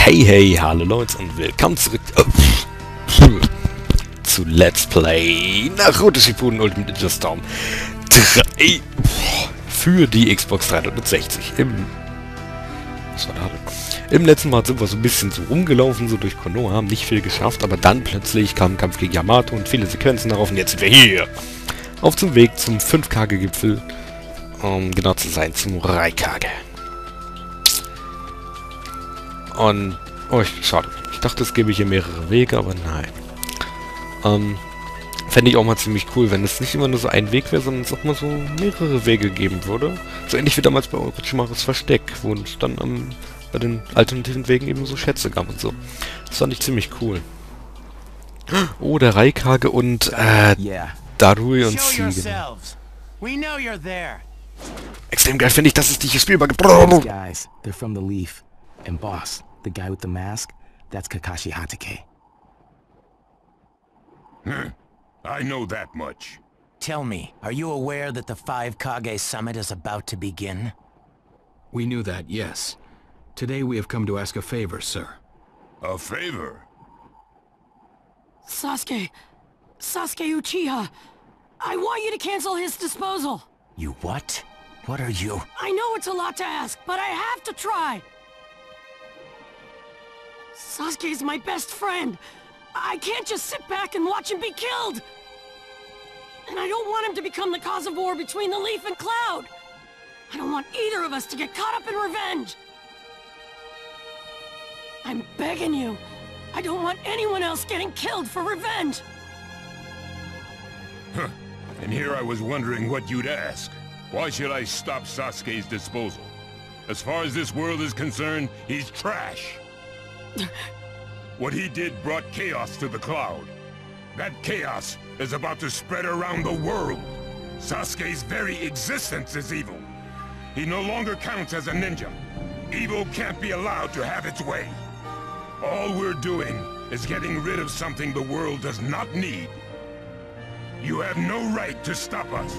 Hey, hey, hallo Leute und willkommen zurück zu Let's Play Naruto Shippuden Ultimte 3 für die Xbox 360. Im letzten Mal sind wir so ein bisschen so rumgelaufen, so durch Konoha, haben nicht viel geschafft, aber dann plötzlich kam ein Kampf gegen Yamato und viele Sequenzen darauf und jetzt sind wir hier. Auf dem Weg zum 5-Kage-Gipfel, um genau zu sein, zum Rai-Kage. Und, oh, schade. Ich dachte, es gäbe hier mehrere Wege, aber nein. Fände ich auch mal ziemlich cool, wenn es nicht immer nur so ein Weg wäre, sondern es auch mal so mehrere Wege geben würde. So ähnlich wie damals bei Orochimaros Versteck, wo es dann bei den alternativen Wegen eben so Schätze gab und so. Das fand ich ziemlich cool. Oh, der Rai-Kage und, Darui und Ziegen. Extrem geil finde ich, dass es dich hier spielbar gibt. Guys, they're from the Leaf. And boss, the guy with the mask, that's Kakashi Hatake. I know that much. Tell me, are you aware that the 5-Kage summit is about to begin? We knew that, yes. Today we have come to ask a favor, sir. A favor? Sasuke Uchiha, I want you to cancel his disposal. You what? What are you? I know it's a lot to ask, but I have to try. Sasuke's my best friend. I can't just sit back and watch him be killed. And I don't want him to become the cause of war between the Leaf and Cloud. I don't want either of us to get caught up in revenge. I'm begging you. I don't want anyone else getting killed for revenge. Huh. And here I was wondering what you'd ask. Why should I stop Sasuke's disposal? As far as this world is concerned, he's trash. What he did brought chaos to the Cloud. That chaos is about to spread around the world. Sasuke's very existence is evil. He no longer counts as a ninja. Evil can't be allowed to have its way. All we're doing is getting rid of something the world does not need. You have no right to stop us.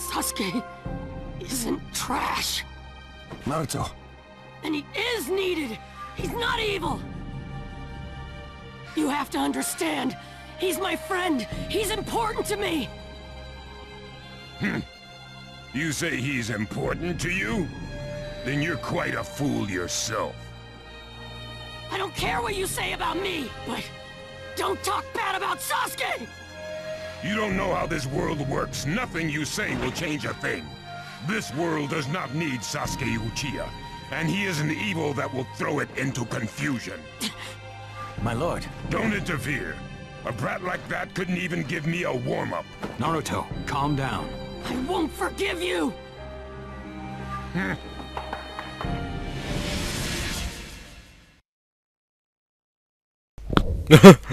Sasuke isn't trash. Naruto. And he is needed. He's not evil. You have to understand. He's my friend. He's important to me. You say he's important to you? Then you're quite a fool yourself. I don't care what you say about me, but don't talk bad about Sasuke! You don't know how this world works. Nothing you say will change a thing. This world does not need Sasuke Uchiha, and he is an evil that will throw it into confusion. My lord. Don't interfere. A brat like that couldn't even give me a warm-up. Naruto, calm down. I won't forgive you!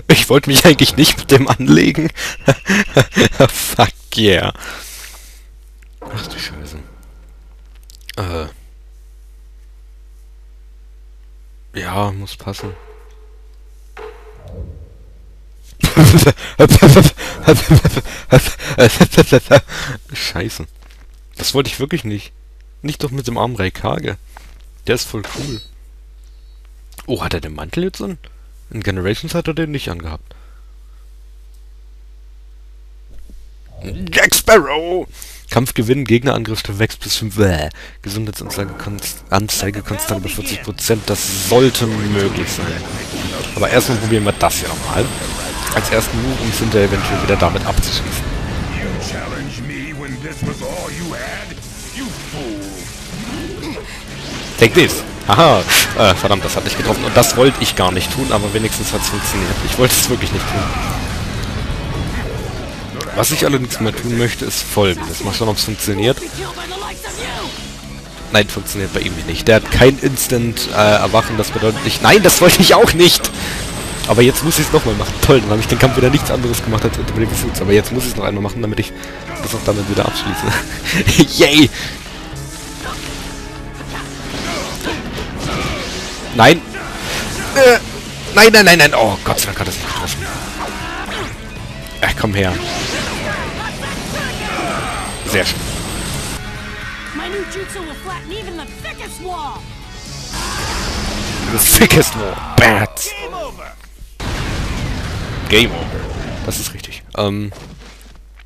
Ich wollte mich eigentlich nicht mit dem anlegen. Fuck yeah. Ach du Scheiße. Ja, muss passen. Scheiße. Das wollte ich wirklich nicht. Nicht doch mit dem armen Rai-Kage. Der ist voll cool. Oh, hat er den Mantel jetzt an? In Generations hat er den nicht angehabt. Jack Sparrow! Kampf gewinnen, Gegnerangriff wächst bis 5. Gesundheitsanzeige konstant bei 40%. Das sollte möglich sein. Aber erstmal probieren wir das hier nochmal. Als ersten Move, um es hinterher eventuell wieder damit abzuschließen. Take this! Haha! Verdammt, das hat nicht getroffen. Und das wollte ich gar nicht tun, aber wenigstens hat es funktioniert. Ich wollte es wirklich nicht tun. Was ich allerdings mehr tun möchte, ist Folgendes. Mal schauen, ob es funktioniert. Nein, funktioniert bei ihm nicht. Der hat kein Instant-Erwachen, das bedeutet nicht... Nein, das wollte ich auch nicht! Aber jetzt muss ich es nochmal machen. Toll, dann habe ich den Kampf wieder nichts anderes gemacht als unter dem Fuß. Aber jetzt muss ich es noch einmal machen, damit ich das auch damit wieder abschließe. Yay! Nein! Nein! Oh Gott sei Dank hat es nicht getroffen. Komm her. Sehr schön. My new new jutsu will flatten even the thickest wall. The thickest wall. Bats. Game over. Game over. Das ist richtig.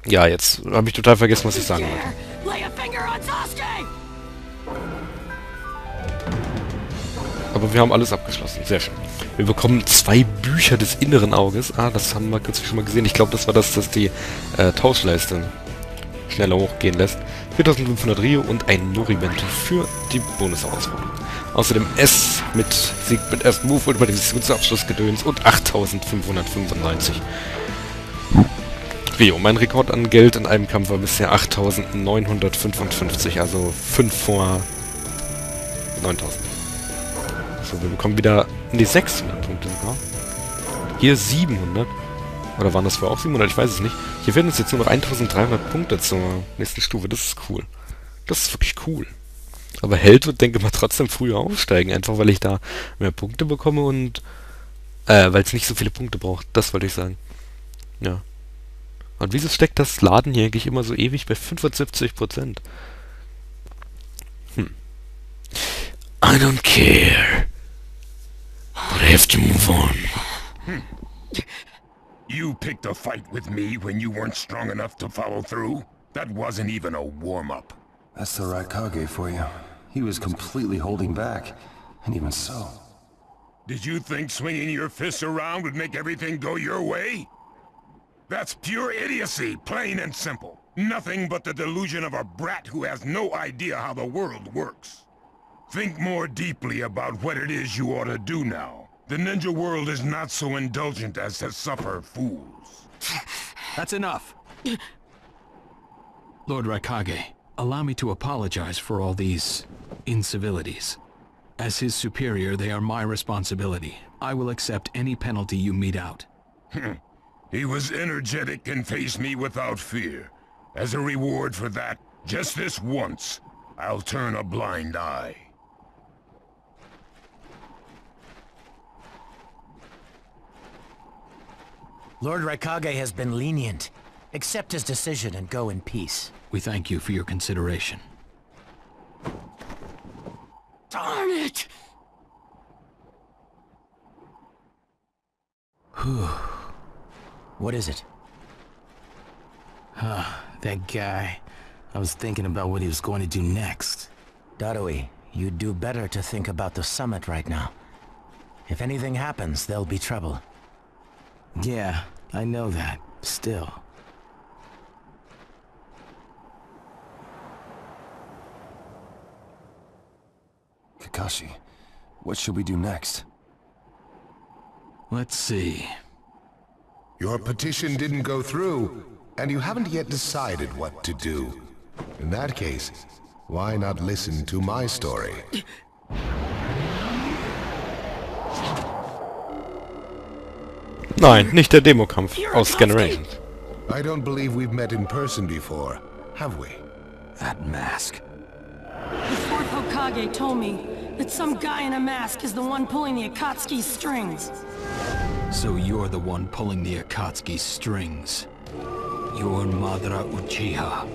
Ja, jetzt habe ich total vergessen, was ich sagen wollte. Lay a finger on Sasuke. Aber wir haben alles abgeschlossen. Sehr schön. Wir bekommen 2 Bücher des inneren Auges. Ah, das haben wir kürzlich schon mal gesehen. Ich glaube, das war das, das die Tauschleiste schneller hochgehen lässt. 4500 Rio und ein Noribente für die Bonus-Herausforderung. Außerdem S mit Sieg mit ersten Move und Überlebensabschlussgedöns und 8595 Rio. Mein Rekord an Geld in einem Kampf war bisher 8955, also 5 vor 9000. So, wir bekommen wieder in die 600 Punkte sogar. Hier 700. Oder waren das vorher auch 700? Ich weiß es nicht. Hier werden uns jetzt nur noch 1300 Punkte zur nächsten Stufe. Das ist cool. Das ist wirklich cool. Aber Held wird, denke ich mal, trotzdem früher aufsteigen. Einfach, weil ich da mehr Punkte bekomme und... weil es nicht so viele Punkte braucht. Das wollte ich sagen. Ja. Und wieso steckt das Laden hier eigentlich immer so ewig bei 75%? I don't care. But I have to move on. You picked a fight with me when you weren't strong enough to follow through? That wasn't even a warm-up. That's the Rai-Kage for you. He was completely holding back. And even so... Did you think swinging your fists around would make everything go your way? That's pure idiocy, plain and simple. Nothing but the delusion of a brat who has no idea how the world works. Think more deeply about what it is you ought to do now. The ninja world is not so indulgent as to suffer fools. That's enough. Lord Rai-Kage, allow me to apologize for all these incivilities. As his superior, they are my responsibility. I will accept any penalty you mete out. He was energetic and faced me without fear. As a reward for that, just this once, I'll turn a blind eye. Lord Rai-Kage has been lenient. Accept his decision and go in peace. We thank you for your consideration. Darn it! What is it? That guy. I was thinking about what he was going to do next. Darui, you'd do better to think about the summit right now. If anything happens, there'll be trouble. Yeah, I know that. Still. Kakashi, what should we do next? Let's see. Your petition didn't go through, and you haven't yet decided what to do. In that case, why not listen to my story? Nein, nicht der Demokampf aus Generations. I don't believe we've met in person before, have we? That mask. The fourth Hokage told me that some guy in a mask is the one pulling the Akatsuki's strings. So you're the one pulling the Akatsuki's strings. You're Madara Uchiha.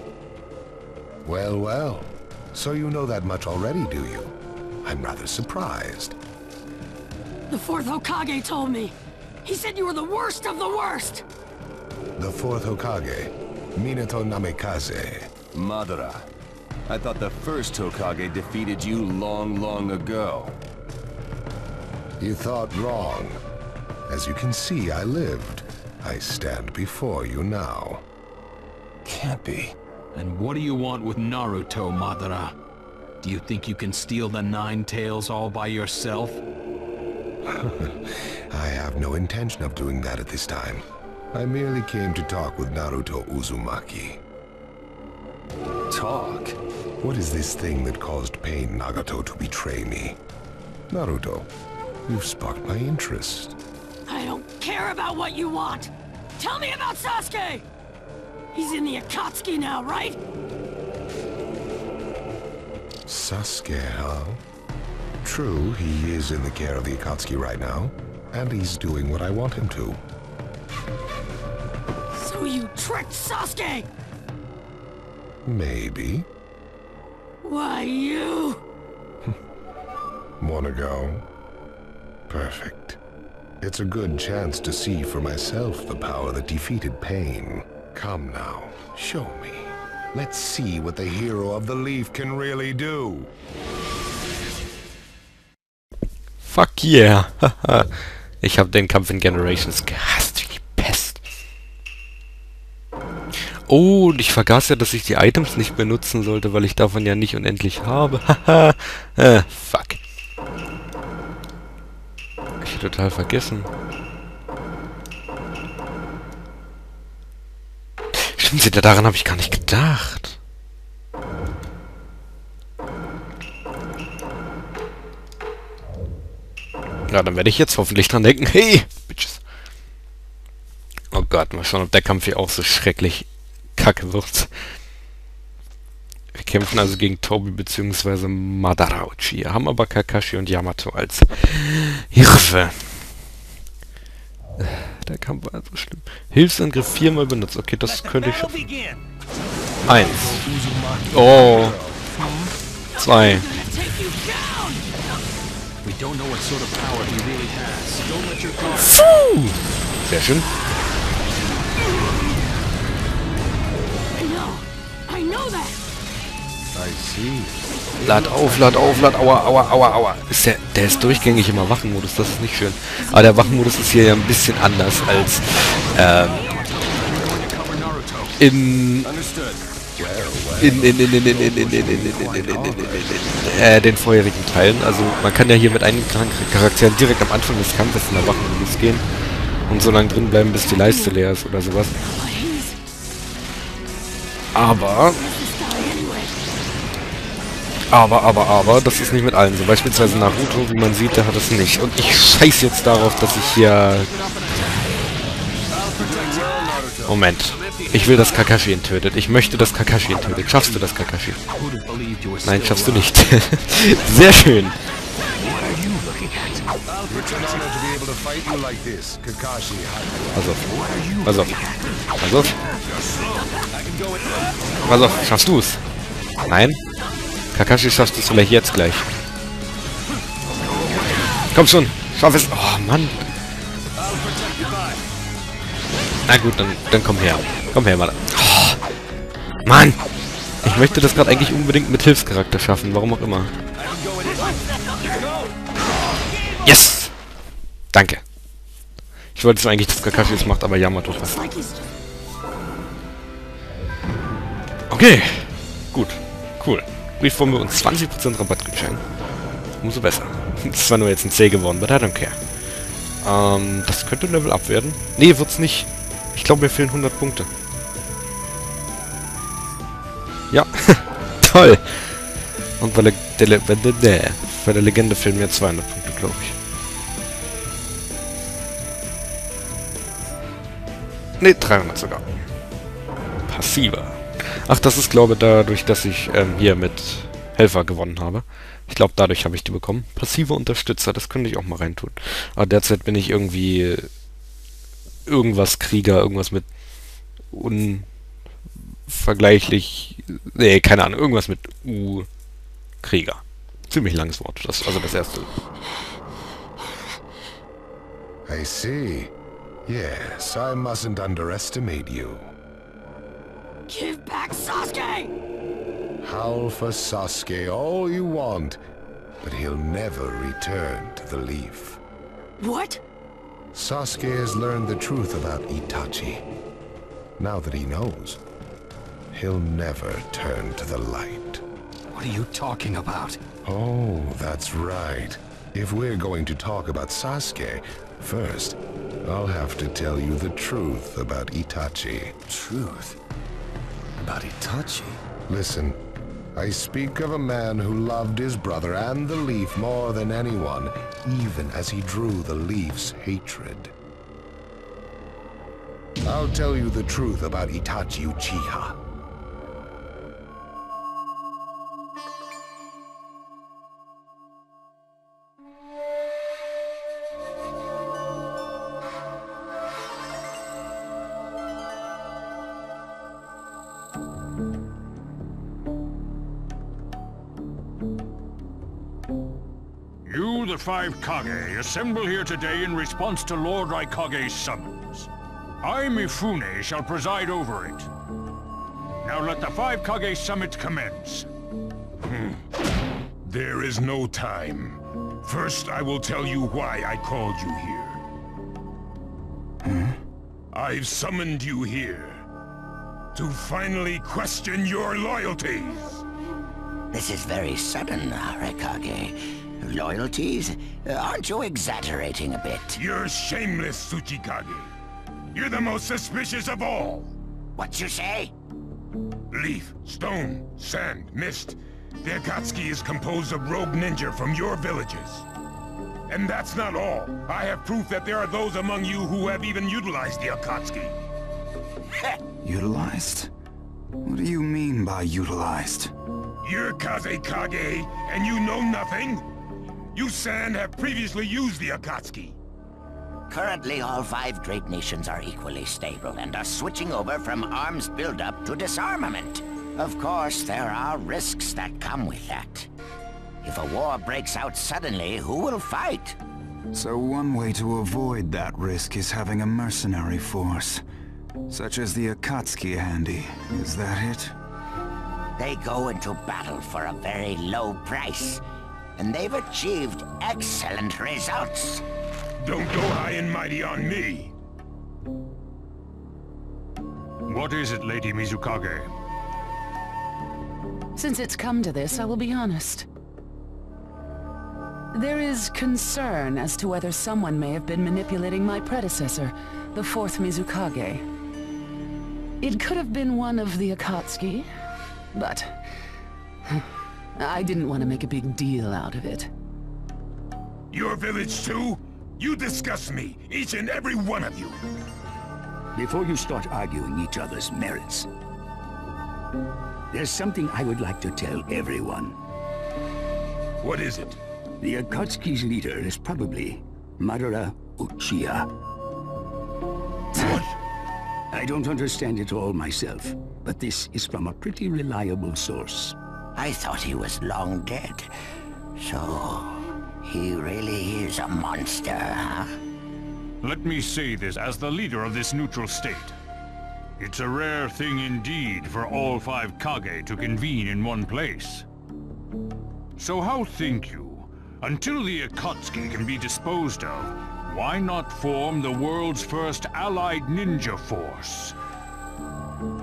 Well, well. So you know that much already, do you? I'm rather surprised. The fourth Hokage told me. He said you were the worst of the worst. The fourth Hokage, Minato Namikaze. Madara. I thought the first Hokage defeated you long, long ago. You thought wrong. As you can see, I lived. I stand before you now. Can't be. And what do you want with Naruto, Madara? Do you think you can steal the Nine Tails all by yourself? I have no intention of doing that at this time. I merely came to talk with Naruto Uzumaki. Talk? What is this thing that caused Pain Nagato to betray me? Naruto, you've sparked my interest. I don't care about what you want. Tell me about Sasuke! He's in the Akatsuki now, right? Sasuke, huh? True, he is in the care of the Akatsuki right now, and he's doing what I want him to. So you tricked Sasuke! Maybe. Why, you... Wanna go? Perfect. It's a good chance to see for myself the power that defeated pain. Come now, show me. Let's see what the hero of the leaf can really do. Fuck yeah. Ich habe den Kampf in Generations gehasst. Wie die Pest. Oh, und ich vergaß ja, dass ich die Items nicht benutzen sollte, weil ich davon ja nicht unendlich habe. Haha. Fuck. Ich hab total vergessen. Stimmt, daran habe ich gar nicht gedacht. Ja, dann werde ich jetzt hoffentlich dran denken. Hey, Bitches. Oh Gott, mal schauen, ob der Kampf hier auch so schrecklich kacke wird. Wir kämpfen also gegen Tobi bzw. Madarauchi, haben aber Kakashi und Yamato als Hilfe. Der Kampf war so schlimm. Hilfsangriff 4-mal benutzt. Okay, das könnte ich schaffen. 1. Oh. 2. Sehr schön. Lad auf, aua, aua, aua, aua. Der ist durchgängig im Wachenmodus, das ist nicht schön. Aber der Wachenmodus ist hier ja ein bisschen anders als in den vorherigen Teilen. Also man kann ja hier mit einigen Charakteren direkt am Anfang des Kampfes in der Wachenmodus gehen und so lange drin bleiben, bis die Leiste leer ist oder sowas. Aber, das ist nicht mit allen so. Beispielsweise Naruto, wie man sieht, der hat es nicht. Und ich scheiß jetzt darauf, dass ich hier... Moment. Ich will, dass Kakashi ihn tötet. Ich möchte, dass Kakashi ihn tötet. Schaffst du das, Kakashi? Nein, schaffst du nicht. Sehr schön. Pass auf. Schaffst du es? Nein? Kakashi schafft es vielleicht jetzt gleich. Komm schon, schaff es. Oh, Mann. Na gut, dann komm her. Komm her, Mann. Oh, Mann! Ich möchte das gerade eigentlich unbedingt mit Hilfscharakter schaffen, warum auch immer. Yes! Danke. Ich wollte zwar eigentlich, dass Kakashi es macht, aber Yamato fast. Okay. Gut. Cool. Briefbombe und 20% Rabattgutschein. Umso besser. Das ist zwar nur jetzt ein C geworden, but I don't care. Das könnte Level Up werden. Nee, wird's nicht. Ich glaube, mir fehlen 100 Punkte. Ja. Toll. Und bei der Legende fehlen mir 200 Punkte, glaube ich. Ne, 300 sogar. Passiver. Ach, das ist, glaube ich, dadurch, dass ich hier mit Helfer gewonnen habe. Ich glaube, dadurch habe ich die bekommen. Passive Unterstützer, das könnte ich auch mal reintun. Aber derzeit bin ich irgendwie irgendwas Krieger, irgendwas mit unvergleichlich... Nee, keine Ahnung, irgendwas mit Krieger. Ziemlich langes Wort, also das erste. I see. Yes, I mustn't underestimate you. Give back Sasuke! Howl for Sasuke all you want, but he'll never return to the Leaf. What? Sasuke has learned the truth about Itachi. Now that he knows, he'll never turn to the light. What are you talking about? Oh, that's right. If we're going to talk about Sasuke, first, I'll have to tell you the truth about Itachi. Truth? About Itachi? Listen, I speak of a man who loved his brother and the Leaf more than anyone, even as he drew the Leaf's hatred. I'll tell you the truth about Itachi Uchiha. You, the five Kage, assemble here today in response to Lord Rai-Kage's summons. I, Mifune, shall preside over it. Now let the five Kage summit commence. There is no time. First, I will tell you why I called you here. I've summoned you here to finally question your loyalties. This is very sudden, Rai-Kage. Loyalties? Aren't you exaggerating a bit? You're shameless, Tsuchikage. You're the most suspicious of all. What you say? Leaf, stone, sand, mist. The Akatsuki is composed of rogue ninja from your villages. And that's not all. I have proof that there are those among you who have even utilized the Akatsuki. Utilized? What do you mean by utilized? You're Kaze Kage, and you know nothing? You San have previously used the Akatsuki. Currently, all five great nations are equally stable and are switching over from arms buildup to disarmament. Of course, there are risks that come with that. If a war breaks out suddenly, who will fight? So one way to avoid that risk is having a mercenary force, such as the Akatsuki handy. Is that it? They go into battle for a very low price, and they've achieved excellent results. Don't go high and mighty on me. What is it, Lady Mizukage? Since it's come to this, I will be honest. There is concern as to whether someone may have been manipulating my predecessor, the fourth Mizukage. It could have been one of the Akatsuki, but I didn't want to make a big deal out of it. Your village too? You disgust me, each and every one of you. Before you start arguing each other's merits, there's something I would like to tell everyone. What is it? The Akatsuki's leader is probably Madara Uchiha. What? I don't understand it all myself, but this is from a pretty reliable source. I thought he was long dead. So, he really is a monster, huh? Let me say this as the leader of this neutral state. It's a rare thing indeed for all five Kage to convene in one place. So how think you? Until the Akatsuki can be disposed of, why not form the world's first allied ninja force?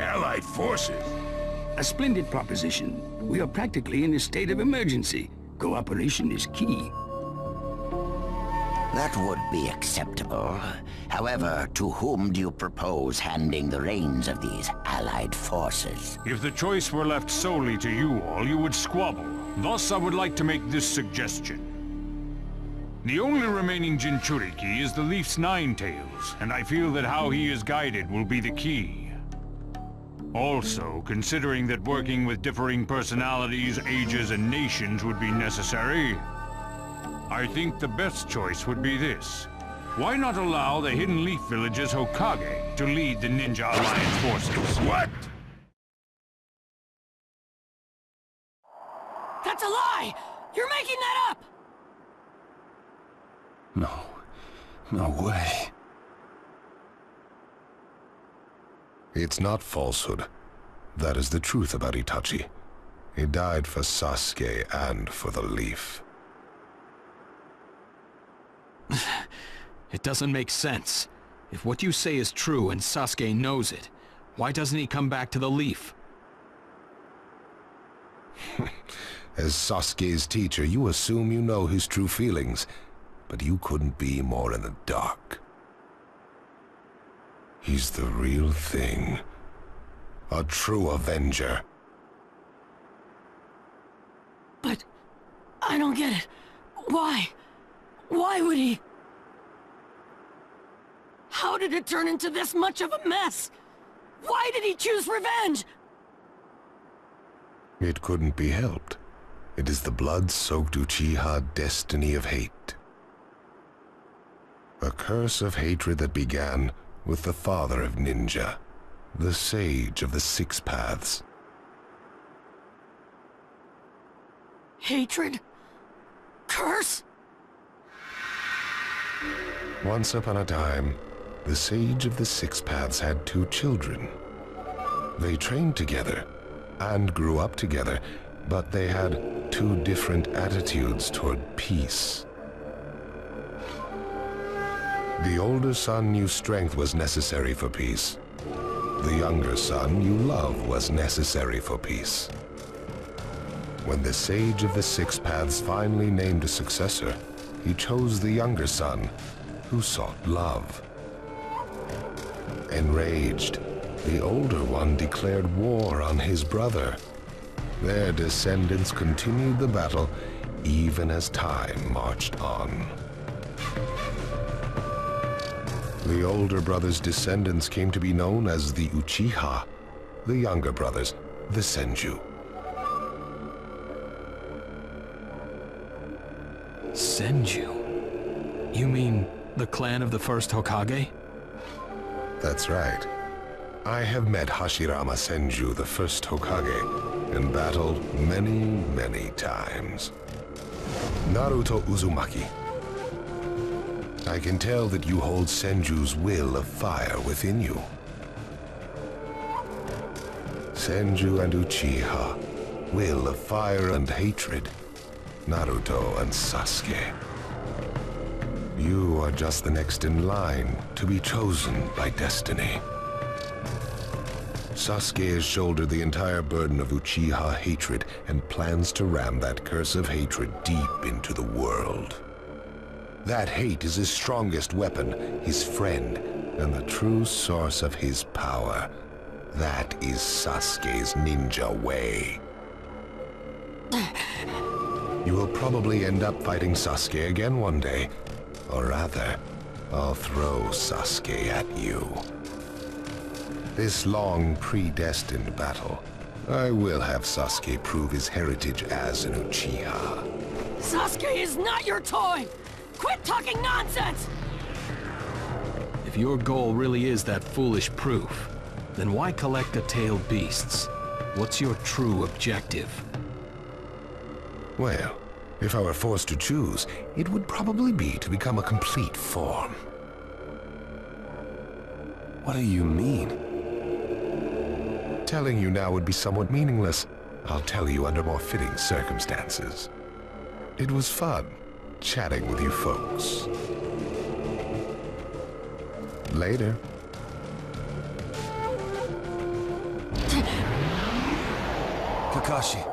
Allied forces? A splendid proposition. We are practically in a state of emergency. Cooperation is key. That would be acceptable. However, to whom do you propose handing the reins of these allied forces? If the choice were left solely to you all, you would squabble. Thus, I would like to make this suggestion. The only remaining Jinchuriki is the Leaf's Nine Tails, and I feel that how he is guided will be the key. Also, considering that working with differing personalities, ages, and nations would be necessary, I think the best choice would be this. Why not allow the Hidden Leaf Village's Hokage to lead the Ninja Alliance forces? What? That's a lie! You're making that up! No way. It's not falsehood. That is the truth about Itachi. He died for Sasuke and for the Leaf. It doesn't make sense. If what you say is true and Sasuke knows it, why doesn't he come back to the Leaf? As Sasuke's teacher, you assume you know his true feelings, but you couldn't be more in the dark. He's the real thing. A true Avenger. But I don't get it. Why? Why would he? How did it turn into this much of a mess? Why did he choose revenge? It couldn't be helped. It is the blood-soaked Uchiha destiny of hate. A curse of hatred that began with the father of ninja, the sage of the Six Paths. Hatred? Curse? Once upon a time, the Sage of the Six Paths had 2 children. They trained together and grew up together, but they had 2 different attitudes toward peace. The older son knew strength was necessary for peace. The younger son knew love was necessary for peace. When the Sage of the Six Paths finally named a successor, he chose the younger son, who sought love. Enraged, the older one declared war on his brother. Their descendants continued the battle even as time marched on. The older brother's descendants came to be known as the Uchiha, the younger brothers, the Senju. Senju? You mean the clan of the first Hokage? That's right. I have met Hashirama Senju, the first Hokage, in battle many, many times. Naruto Uzumaki. I can tell that you hold Senju's will of fire within you. Senju and Uchiha, will of fire and hatred. Naruto and Sasuke. You are just the next in line to be chosen by destiny. Sasuke has shouldered the entire burden of Uchiha hatred and plans to ram that curse of hatred deep into the world. That hate is his strongest weapon, his friend, and the true source of his power. That is Sasuke's ninja way. You will probably end up fighting Sasuke again one day. Or rather, I'll throw Sasuke at you. This long, predestined battle, I will have Sasuke prove his heritage as an Uchiha. Sasuke is not your toy! Quit talking nonsense! If your goal really is that foolish proof, then why collect the tailed beasts? What's your true objective? Well, if I were forced to choose, it would probably be to become a complete form. What do you mean? Telling you now would be somewhat meaningless. I'll tell you under more fitting circumstances. It was fun chatting with you folks. Later. Kakashi.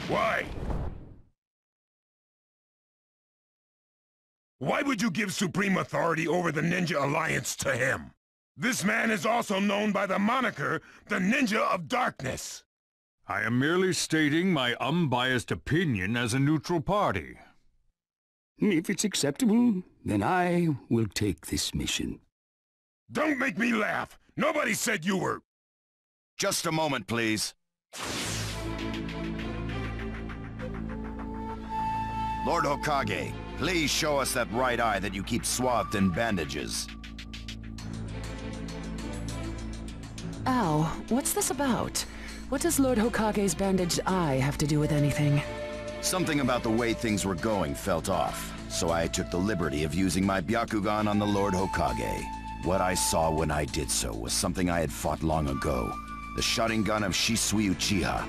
Why? Why would you give supreme authority over the Ninja Alliance to him? This man is also known by the moniker, the Ninja of Darkness. I am merely stating my unbiased opinion as a neutral party. If it's acceptable, then I will take this mission. Don't make me laugh! Nobody said you were... Just a moment, please. Lord Hokage, please show us that right eye that you keep swathed in bandages. Ow, what's this about? What does Lord Hokage's bandaged eye have to do with anything? Something about the way things were going felt off, so I took the liberty of using my Byakugan on the Lord Hokage. What I saw when I did so was something I had fought long ago. The Sharingan of Shisui Uchiha.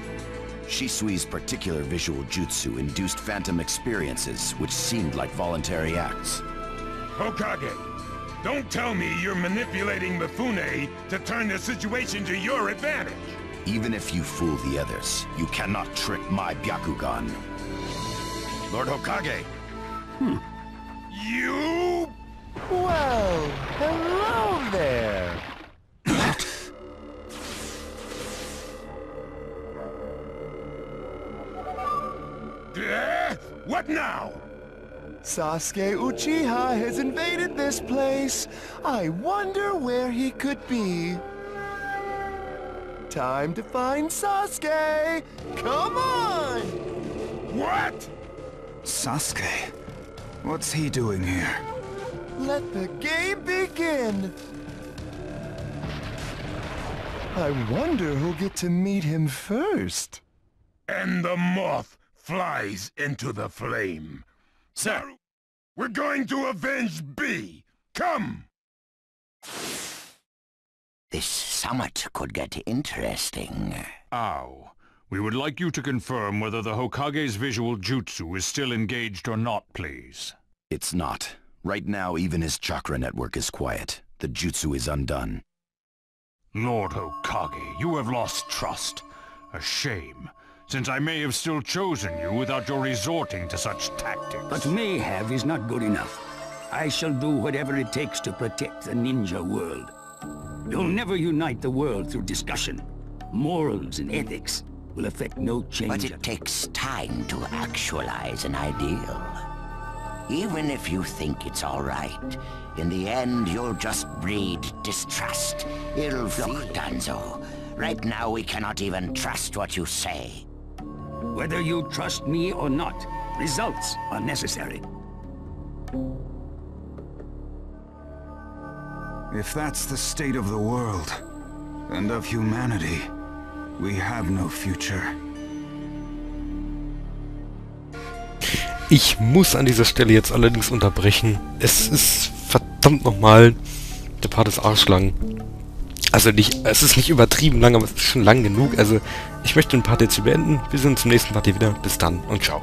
Shisui's particular visual jutsu induced phantom experiences, which seemed like voluntary acts. Hokage, don't tell me you're manipulating Mifune to turn the situation to your advantage. Even if you fool the others, you cannot trick my Byakugan. Lord Hokage! You... Well, hello there! What now? Sasuke Uchiha has invaded this place. I wonder where he could be. Time to find Sasuke! Come on! What? Sasuke? What's he doing here? Let the game begin! I wonder who'll get to meet him first. And the moth flies into the flame. Sir, we're going to avenge B. Come! This summit could get interesting. Ow. We would like you to confirm whether the Hokage's visual jutsu is still engaged or not, please. It's not. Right now, even his chakra network is quiet. The jutsu is undone. Lord Hokage, you have lost trust. A shame, since I may have still chosen you without your resorting to such tactics. But may have is not good enough. I shall do whatever it takes to protect the ninja world. You'll never unite the world through discussion. Morals and ethics will affect no change. But it takes time to actualize an ideal. Even if you think it's all right, in the end you'll just breed distrust. It'll look, Danzo. Right now we cannot even trust what you say. Whether you trust me or not, results are necessary. If that's the state of the world, and of humanity, we have no future. Ich muss an dieser Stelle jetzt allerdings unterbrechen. Es ist verdammt nochmal der Part des Arschlang. Also nicht, es ist nicht übertrieben lang, aber es ist schon lang genug. Also ich möchte den Part jetzt hier beenden. Wir sehen uns im nächsten Part hier wieder. Bis dann und ciao.